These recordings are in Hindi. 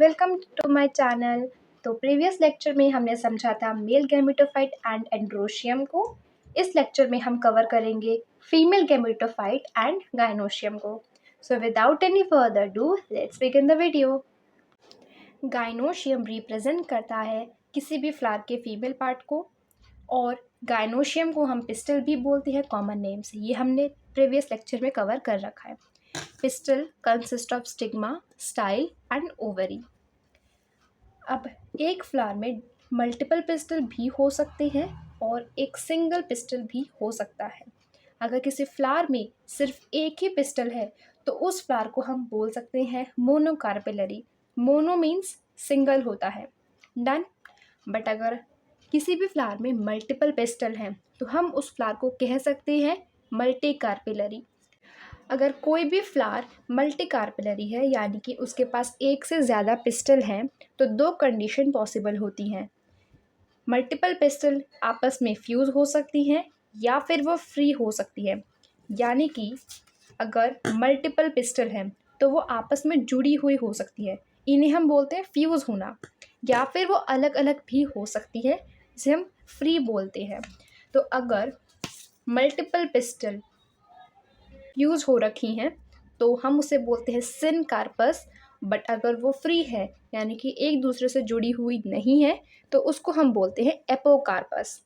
Welcome to my channel. तो प्रीवियस लेक्चर में हमने समझा था मेल गैमेटोफाइट एंड एंड्रोशियम को। इस लेक्चर में हम कवर करेंगे फीमेल गैमेटोफाइट एंड गाइनोशियम को। So without any further do let's begin the video. Gynoecium represent करता है किसी भी फ्लावर के फीमेल पार्ट को, और गाइनोशियम को हम पिस्टल भी बोलते हैं कॉमन नेम से। ये हमने प्रीवियस लेक्चर में कवर कर रखा है। Pistol consist of stigma, style and ovary. अब एक फ्लावर में मल्टीपल पिस्टल भी हो सकते हैं और एक सिंगल पिस्टल भी हो सकता है। अगर किसी फ्लावर में सिर्फ एक ही पिस्टल है तो उस फ्लावर को हम बोल सकते हैं मोनोकार्पेलरी। मोनो मीन्स सिंगल होता है, डन। बट अगर किसी भी फ्लावर में मल्टीपल पिस्टल हैं तो हम उस फ्लावर को कह सकते हैं मल्टी कार्पेलरी। अगर कोई भी फ्लावर मल्टी कार्पेलरी है यानी कि उसके पास एक से ज़्यादा पिस्टल हैं तो दो कंडीशन पॉसिबल होती हैं। मल्टीपल पिस्टल आपस में फ्यूज़ हो सकती हैं या फिर वो फ्री हो सकती है। यानी कि अगर मल्टीपल पिस्टल हैं तो वो आपस में जुड़ी हुई हो सकती है, इन्हें हम बोलते हैं फ्यूज़ होना। या फिर वो अलग अलग भी हो सकती है, जिसे हम फ्री बोलते हैं। तो अगर मल्टीपल पिस्टल यूज़ हो रखी हैं तो हम उसे बोलते हैं सिनकार्पस। बट अगर वो फ्री है यानी कि एक दूसरे से जुड़ी हुई नहीं है तो उसको हम बोलते हैं एपोकार्पस।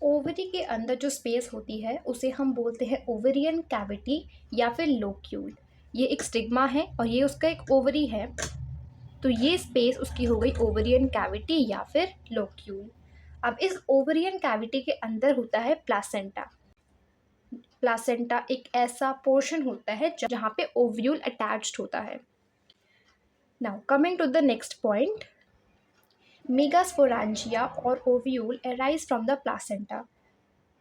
ओवरी के अंदर जो स्पेस होती है उसे हम बोलते हैं ओवेरियन कैविटी या फिर लोक्यूल। ये एक स्टिग्मा है और ये उसका एक ओवरी है, तो ये स्पेस उसकी हो गई ओवेरियन कैविटी या फिर लोक्यूल। अब इस ओवेरियन कैविटी के अंदर होता है प्लासेंटा। प्लासेंटा एक ऐसा पोर्शन होता है जहाँ पे ओव्यूल अटैच्ड होता है। Now coming to the next point, megasporangia और ovule arise from the placenta.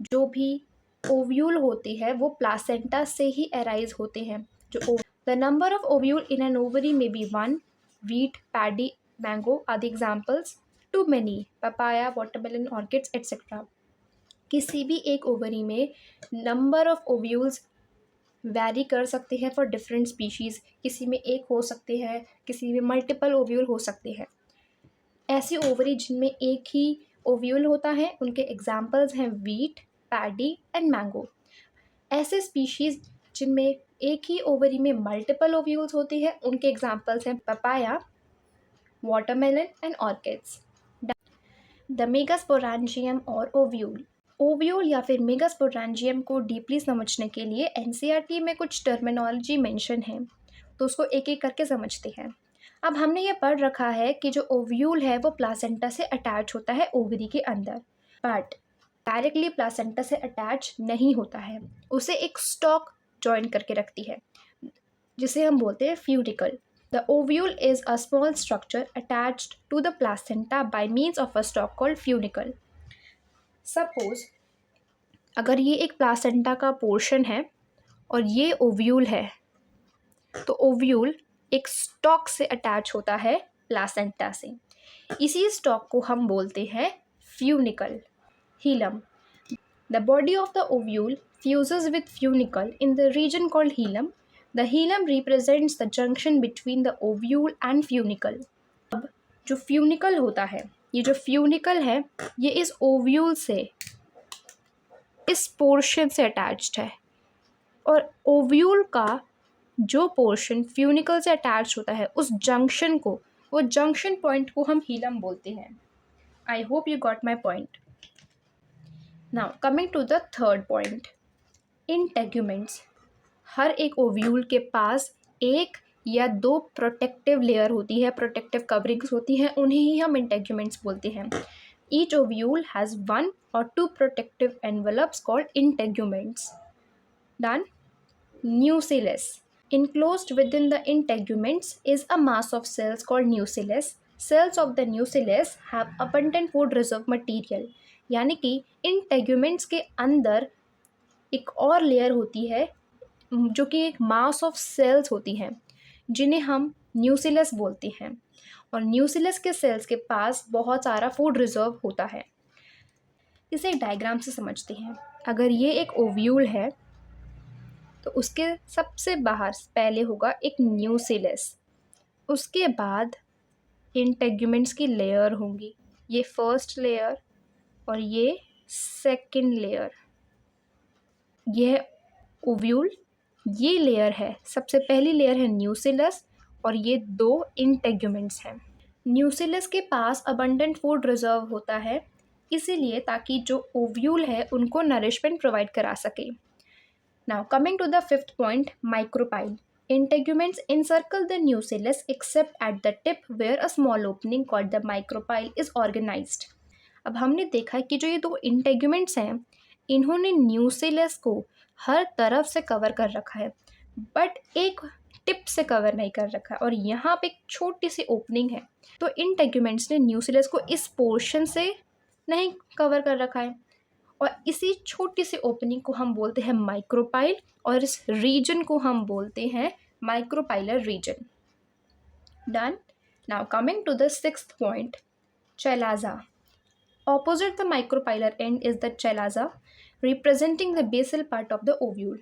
जो भी ओव्यूल होते हैं वो प्लासेंटा से ही अराइज होते हैं। The number of ovule in an ovary में B 1, wheat, paddy, mango are the examples. Too many, papaya, watermelon, orchids, etc. किसी भी एक ओवरी में नंबर ऑफ ओव्यूल्स वैरी कर सकते हैं फॉर डिफरेंट स्पीशीज़। किसी में एक हो सकते हैं, किसी में मल्टीपल ओव्यूल हो सकते हैं। ऐसी ओवरी जिनमें एक ही ओव्यूल होता है उनके एग्जाम्पल्स हैं वीट, पैडी एंड मैंगो। ऐसे स्पीशीज़ जिनमें एक ही ओवरी में मल्टीपल ओव्यूल्स होती है उनके एग्जाम्पल्स हैं papaya, watermelon and orchids. The megasporangium और ओव्यूल। ओव्यूल या फिर मेगास्पोरेंजियम को डीपली समझने के लिए एनसीईआरटी में कुछ टर्मिनोलॉजी मेंशन है, तो उसको एक एक करके समझते हैं। अब हमने ये पढ़ रखा है कि जो ओव्यूल है वो प्लासेंटा से अटैच होता है ओवरी के अंदर, बट डायरेक्टली प्लासेंटा से अटैच नहीं होता है, उसे एक स्टॉक जॉइन करके रखती है जिसे हम बोलते हैं funicle. The ovule is a small structure attached to the placenta by means of a stalk called funicle. Suppose अगर ये एक प्लासेंटा का पोर्शन है और ये ओव्यूल है तो ओव्यूल एक स्टॉक से अटैच होता है प्लासेंटा से। इसी स्टॉक को हम बोलते हैं funicle, हीलम। The body of the ovule fuses with funicle in the region called hilum. The hilum represents the junction between the ovule and funicle. अब जो फ्यूनिकल होता है, ये जो फ्यूनिकल है ये इस ओव्यूल से, इस पोर्शन से अटैच्ड है, और ओव्यूल का जो पोर्शन फ्यूनिकल से अटैच होता है उस जंक्शन को, वो जंक्शन पॉइंट को हम हीलम बोलते हैं। I hope you got my point. Now coming to the third point, integuments. हर एक ओव्यूल के पास एक या दो प्रोटेक्टिव लेयर होती है, प्रोटेक्टिव कवरिंग्स होती हैं, उन्हें ही हम इंटेग्यूमेंट्स बोलते हैं। Each ovule has 1 or 2 protective envelopes called integuments. Done. Nucellus. Enclosed within the integuments is a mass of cells called nucellus. Cells of the nucellus have abundant food reserve material. यानी कि इंटेग्यूमेंट्स के अंदर एक और लेयर होती है जो कि एक मास ऑफ सेल्स होती हैं जिन्हें हम न्यूसिलस बोलते हैं, और न्यूसिलस के सेल्स के पास बहुत सारा फूड रिजर्व होता है। इसे एक डायग्राम से समझते हैं। अगर ये एक ओव्यूल है तो उसके सबसे बाहर पहले होगा एक न्यूसिलस, उसके बाद इंटेग्यूमेंट्स की लेयर होंगी, ये फर्स्ट लेयर और ये सेकंड लेयर। यह ओव्यूल, ये लेयर है, सबसे पहली लेयर है न्यूसिलस और ये दो इंटेग्यूमेंट्स हैं। न्यूसिलस के पास अबंडेंट फूड रिजर्व होता है, इसीलिए ताकि जो ओव्यूल है उनको नरिशमेंट प्रोवाइड करा सके। Now coming to the fifth point, micropyle. Integuments encircle the nucellus except at the tip where a small opening called the micropyle is organized. अब हमने देखा है कि जो ये दो इंटेग्यूमेंट्स हैं इन्होंने न्यूसेलस को हर तरफ से कवर कर रखा है, बट एक टिप से कवर नहीं कर रखा है और यहाँ पे एक छोटी सी ओपनिंग है। तो इंटेग्यूमेंट्स ने न्यूसेलस को इस पोर्शन से नहीं कवर कर रखा है और इसी छोटी सी ओपनिंग को हम बोलते हैं माइक्रोपाइल और इस रीजन को हम बोलते हैं micropylar region. Done. Now coming to the sixth point, chalaza. Opposite the micropylar end is the chalaza representing the basal part of the ovule.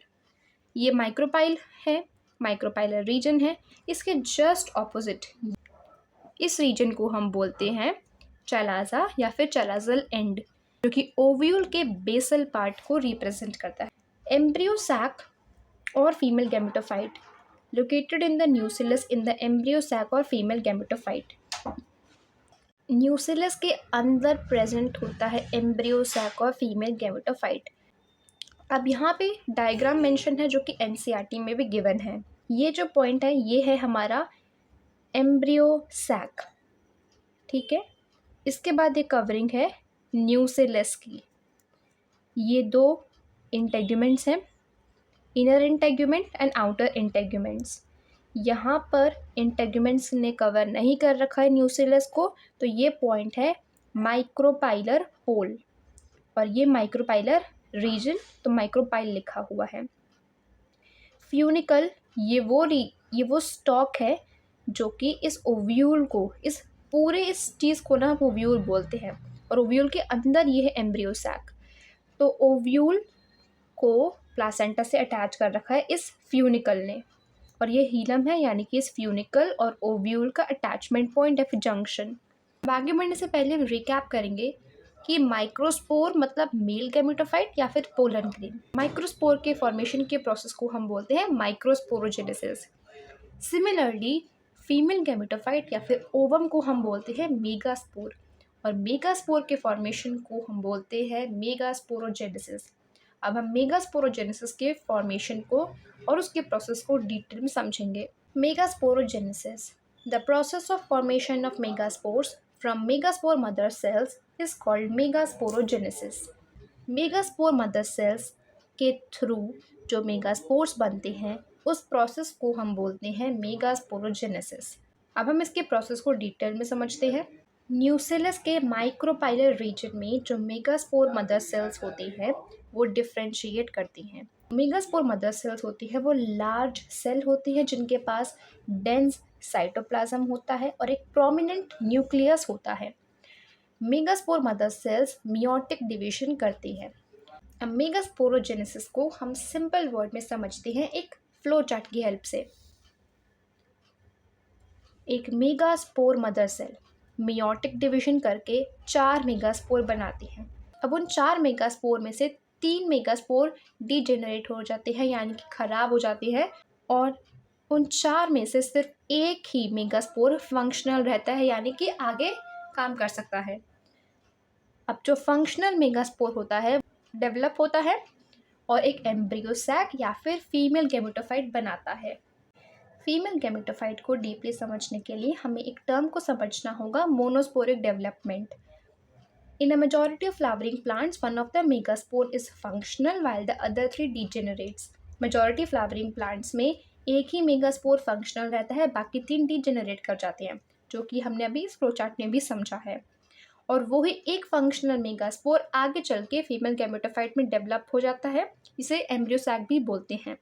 ये माइक्रोपाइल है, माइक्रोपाइलर रीजन है, इसके जस्ट ऑपोजिट इस रीजन को हम बोलते हैं चैलाजा या फिर चैलाजल एंड, जो कि ओव्यूल के बेसल पार्ट को रिप्रेजेंट करता है। एम्ब्रियो सैक और female gametophyte located in the nucellus in the embryo sac और फीमेल गैमेटोफाइट। न्यूसिलस के अंदर प्रेजेंट होता है एम्ब्रियो सैक और फीमेल गैमेटोफाइट। अब यहाँ पे डायग्राम मेंशन है जो कि एनसीईआरटी में भी गिवन है। ये जो पॉइंट है ये है हमारा एम्ब्रियो सैक, ठीक है। इसके बाद ये कवरिंग है न्यूसिलस की। ये दो इंटेग्यूमेंट्स हैं, inner integument and outer integuments. यहाँ पर इंटेग्यूमेंट्स ने कवर नहीं कर रखा है न्यूसिलस को, तो ये पॉइंट है माइक्रोपाइलर पोल और ये माइक्रोपाइलर रीजन, तो माइक्रोपाइल लिखा हुआ है। फ्यूनिकल, ये वो स्टॉक है जो कि इस ओव्यूल को, इस पूरे इस चीज़ को ना हम ओव्यूल बोलते हैं और ओव्यूल के अंदर ये है एम्ब्रियो सैक। तो ओव्यूल को प्लासेंटा से अटैच कर रखा है इस फ्यूनिकल ने और ये हीलम है, यानी कि इस फ्यूनिकल और ओव्यूल का अटैचमेंट पॉइंट है फिर जंक्शन। आगे बढ़ने से पहले हम रिकैप करेंगे कि माइक्रोस्पोर मतलब मेल गैमेटोफाइट या फिर पोलन ग्रेन। माइक्रोस्पोर के फॉर्मेशन के प्रोसेस को हम बोलते हैं माइक्रोस्पोरोजेनेसिस। सिमिलरली फीमेल गैमेटोफाइट या फिर ओवम को हम बोलते हैं मेगास्पोर और मेगास्पोर के फॉर्मेशन को हम बोलते हैं मेगास्पोरोजेनेसिस। अब हम मेगास्पोरोजेनेसिस के फॉर्मेशन को और उसके प्रोसेस को डिटेल में समझेंगे। Megasporogenesis, the process of formation of megaspores from megaspore mother cells is called megasporogenesis. Megaspore mother cells के थ्रू जो मेगास्पोर्स बनते हैं उस प्रोसेस को हम बोलते हैं मेगास्पोरोजेनेसिस। अब हम इसके प्रोसेस को डिटेल में समझते हैं। न्यूसिलस के माइक्रोपाइलर रीजन में जो मेगास्पोर मदर सेल्स होती हैं वो डिफ्रेंशिएट करती हैं। मेगास्पोर मदर सेल्स होती है वो लार्ज सेल होती है जिनके पास डेंस साइटोप्लाज्म होता है और एक प्रोमिनेंट न्यूक्लियस होता है। Megaspore mother cells meiotic division करती है। अब मेगास्पोरोजेनेसिस को हम सिंपल वर्ड में समझते हैं एक फ्लो चार्ट की हेल्प से। एक megaspore mother cell meiotic division करके 4 मेगास्पोर बनाती हैं। अब उन 4 मेगास्पोर में से 3 मेगास्पोर डीजेनरेट हो जाते हैं, यानी कि ख़राब हो जाते हैं और उन 4 में से सिर्फ एक ही मेगास्पोर फंक्शनल रहता है, यानी कि आगे काम कर सकता है। अब जो फंक्शनल मेगास्पोर होता है डेवलप होता है और एक एम्ब्रियो सैक या फिर फीमेल गैमेटोफाइट बनाता है। फीमेल गैमेटोफाइट को डीपली समझने के लिए हमें एक टर्म को समझना होगा, monosporic development. In a majority of flowering plants, one of the megaspore is functional while the other 3 degenerates. Majority flowering plants में एक ही मेगास्पोर फंक्शनल रहता है, बाकी 3 डीजेनरेट कर जाते हैं, जो कि हमने अभी इस फ्लोचार्ट में भी समझा है। और वही एक फंक्शनल मेगास्पोर आगे चल के फीमेल गैमेटोफाइट में डेवलप हो जाता है, इसे एम्ब्रियो सैक भी बोलते हैं।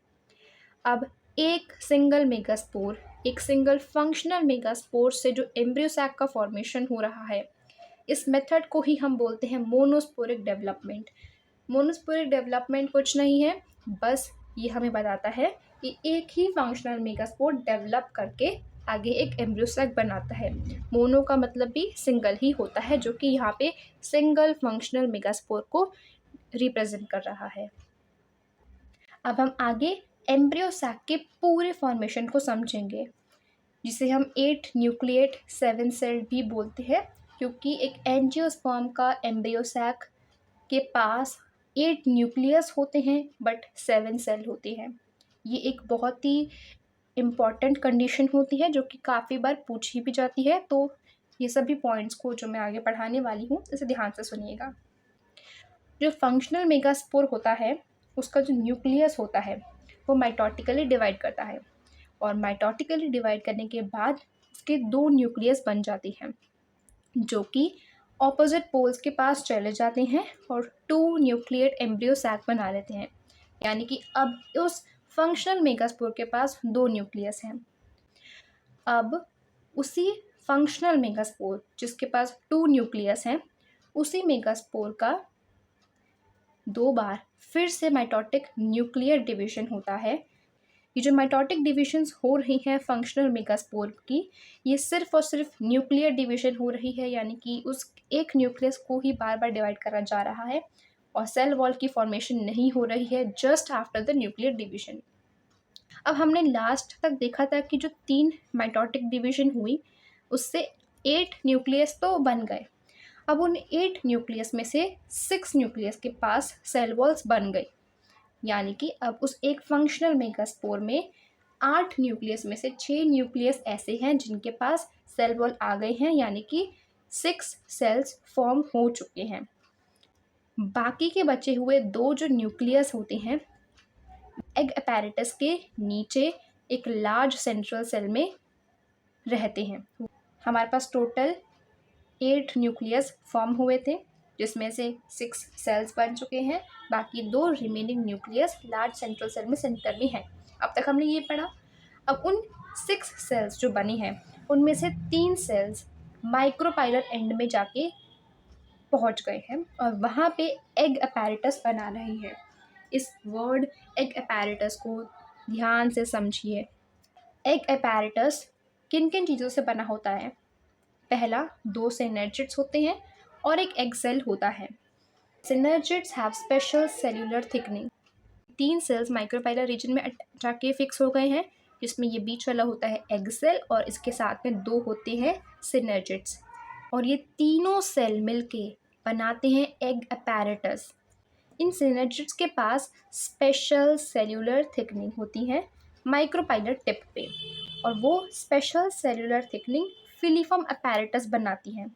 अब एक सिंगल मेगास्पोर, एक सिंगल फंक्शनल मेगास्पोर से जो एम्ब्रियो सैक का फॉर्मेशन हो रहा है, इस मेथड को ही हम बोलते हैं मोनोस्पोरिक डेवलपमेंट। मोनोस्पोरिक डेवलपमेंट कुछ नहीं है, बस ये हमें बताता है कि एक ही फंक्शनल मेगास्पोर डेवलप करके आगे एक एम्ब्रियो सैक बनाता है। मोनो का मतलब भी सिंगल ही होता है, जो कि यहाँ पे सिंगल फंक्शनल मेगास्पोर को रिप्रेजेंट कर रहा है। अब हम आगे एम्ब्रियो सैक के पूरे फॉर्मेशन को समझेंगे, जिसे हम 8 न्यूक्लिएट 7 सेल भी बोलते हैं, क्योंकि एक एंजियोस्पर्म का एम्ब्रियो सैक के पास 8 न्यूक्लियस होते हैं बट 7 सेल होते हैं। ये एक बहुत ही इम्पॉर्टेंट कंडीशन होती है जो कि काफ़ी बार पूछी भी जाती है। तो ये सभी पॉइंट्स को जो मैं आगे पढ़ाने वाली हूँ, इसे ध्यान से सुनिएगा। जो फंक्शनल मेगास्पोर होता है, उसका जो न्यूक्लियस होता है वो माइटोटिकली डिवाइड करता है, और माइटोटिकली डिवाइड करने के बाद उसके 2 न्यूक्लियस बन जाती हैं, जो कि ऑपोजिट पोल्स के पास चले जाते हैं और 2 न्यूक्लिएट एम्ब्रियो सैक बना लेते हैं। यानी कि अब उस फंक्शनल मेगास्पोर के पास 2 न्यूक्लियस हैं। अब उसी फंक्शनल मेगास्पोर जिसके पास 2 न्यूक्लियस हैं, उसी मेगास्पोर का 2 बार फिर से माइटोटिक न्यूक्लियर डिवीजन होता है। ये जो माइटोटिक डिविजन्स हो रही हैं फंक्शनल मेगास्पोर की, ये सिर्फ और सिर्फ न्यूक्लियर डिवीजन हो रही है, यानी कि उस एक न्यूक्लियस को ही बार बार डिवाइड करा जा रहा है और सेल वॉल की फॉर्मेशन नहीं हो रही है just after the nuclear division. अब हमने लास्ट तक देखा था कि जो 3 माइटोटिक डिवीजन हुई उससे 8 न्यूक्लियस तो बन गए। अब उन 8 न्यूक्लियस में से 6 न्यूक्लियस के पास सेल वॉल्स बन गई, यानी कि अब उस एक फंक्शनल मेगास्पोर में 8 न्यूक्लियस में से 6 न्यूक्लियस ऐसे हैं जिनके पास सेल वॉल आ गए हैं, यानी कि 6 सेल्स फॉर्म हो चुके हैं। बाकी के बचे हुए 2 जो न्यूक्लियस होते हैं, एग अपैरेटस के नीचे एक लार्ज सेंट्रल सेल में रहते हैं। हमारे पास टोटल 8 न्यूक्लियस फॉर्म हुए थे, जिसमें से 6 सेल्स बन चुके हैं। बाकी 2 remaining nucleus large central cell में सेंटर में है। अब तक हमने ये पढ़ा। अब उन 6 सेल्स जो बनी हैं, उनमें से 3 सेल्स माइक्रोपाइलर एंड में जाके पहुंच गए हैं और वहाँ पे एग अपैरेटस बना रही है। इस वर्ड एग अपैरेटस को ध्यान से समझिए। एग अपैरेटस किन किन चीज़ों से बना होता है? पहला, 2 सिनर्जिड्स होते हैं और एक एग सेल होता है। Synergids have special cellular thickening. 3 cells micropylar region में जाके फिक्स हो गए हैं, जिसमें ये बीच वाला होता है एग सेल और इसके साथ में 2 होते हैं सिनर्जिड्स, और ये तीनों सेल मिलके बनाते हैं एग अपैरेटस। इन सिनर्जिड्स के पास स्पेशल सेल्यूलर थिकनिंग होती है माइक्रोपाइलर टिप पे, और वो special cellular thickening filiform apparatus बनाती हैं।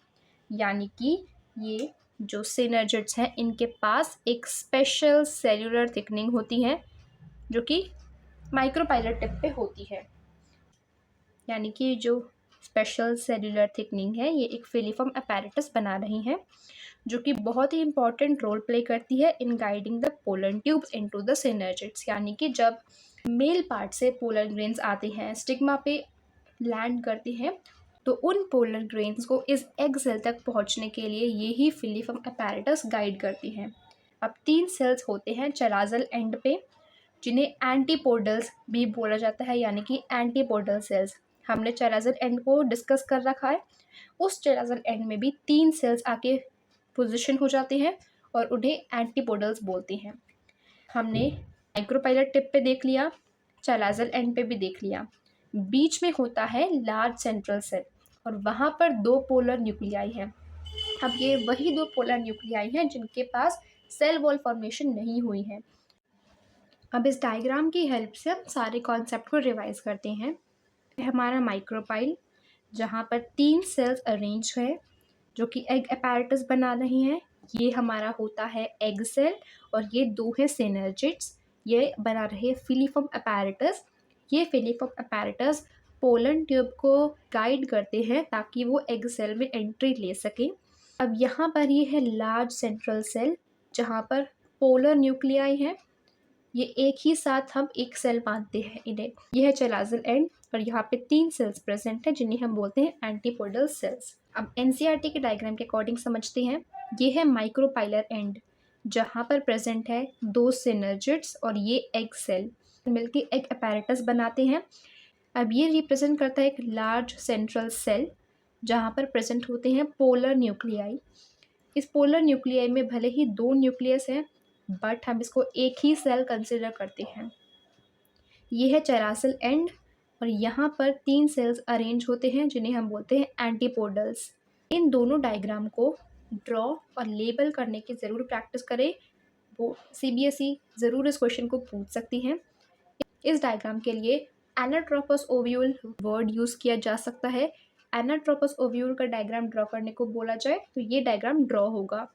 यानी कि ये जो सिनर्जिड्स हैं, इनके पास एक स्पेशल सेल्यूलर थिकनिंग होती है जो कि माइक्रोपाइलर टिप पे होती है। यानी कि जो स्पेशल सेल्यूलर थिकनिंग है, ये एक फिलीफॉर्म अपैरेटस बना रही हैं, जो कि बहुत ही इंपॉर्टेंट रोल प्ले करती है इन guiding the pollen tubes into the synergids. यानी कि जब मेल पार्ट से पोलन ग्रेन्स आते हैं, स्टिग्मा पे लैंड करते हैं, तो उन पोलन ग्रेन्स को इस एग सेल तक पहुंचने के लिए यही फिलीफॉर्म अपैरेटस गाइड करती हैं। अब 3 सेल्स होते हैं चेराजल एंड पे, जिन्हें एंटीपोडल्स भी बोला जाता है, यानी कि एंटीपोडल सेल्स। हमने चेराजल एंड को डिस्कस कर रखा है। उस चेराजल एंड में भी 3 सेल्स आके पोजीशन हो जाते हैं और उन्हें एंटीपोडल्स बोलते हैं। हमने माइक्रोपाइलर टिप पे देख लिया, चेराजल एंड पे भी देख लिया। बीच में होता है लार्ज सेंट्रल सेल और वहाँ पर 2 पोलर न्यूक्लियाई हैं। अब ये वही 2 पोलर न्यूक्लियाई हैं जिनके पास सेल वॉल फॉर्मेशन नहीं हुई है। अब इस डायग्राम की हेल्प से हम सारे कॉन्सेप्ट को रिवाइज करते हैं। हमारा माइक्रोपाइल, जहाँ पर 3 सेल्स अरेंज है जो कि एग अपैरेटस बना रही हैं। ये हमारा होता है एग सेल और ये 2 है सिनर्जिड्स, ये बना रहे फिलीफॉर्म अपैरेटस। ये फिलीफॉर्म अपैरेटस पोलन ट्यूब को गाइड करते हैं ताकि वो एग सेल में एंट्री ले सकें। अब यहाँ पर ये है लार्ज सेंट्रल सेल, जहाँ पर पोलर न्यूक्लियाई हैं। ये एक ही साथ हम एक सेल मानते हैं इन्हें। यह है चेराजल एंड और यहाँ पे 3 सेल्स प्रेजेंट हैं जिन्हें हम बोलते हैं एंटीपोडल सेल्स। अब एनसीईआरटी के डायग्राम के अकॉर्डिंग समझते हैं। ये है माइक्रोपाइलर एंड, जहाँ पर प्रेजेंट है 2 सिनर्जिड्स और ये एग सेल मिलके एग अपैरेटस बनाते हैं। अब ये रिप्रेजेंट करता है एक लार्ज सेंट्रल सेल जहाँ पर प्रेजेंट होते हैं पोलर न्यूक्लियाई। इस पोलर न्यूक्लियाई में भले ही 2 न्यूक्लियस हैं, बट हम इसको एक ही सेल कंसिडर करते हैं। ये है चेरासल एंड और यहाँ पर 3 सेल्स अरेंज होते हैं जिन्हें हम बोलते हैं एंटीपोडल्स। इन दोनों डायग्राम को ड्रॉ और लेबल करने की ज़रूर प्रैक्टिस करें। वो CBSE ज़रूर इस क्वेश्चन को पूछ सकती हैं। इस डायग्राम के लिए एनाट्रोपस ओव्यूल वर्ड यूज़ किया जा सकता है। एनाट्रोपस ओव्यूल का डायग्राम ड्रॉ करने को बोला जाए तो ये डायग्राम ड्रॉ होगा।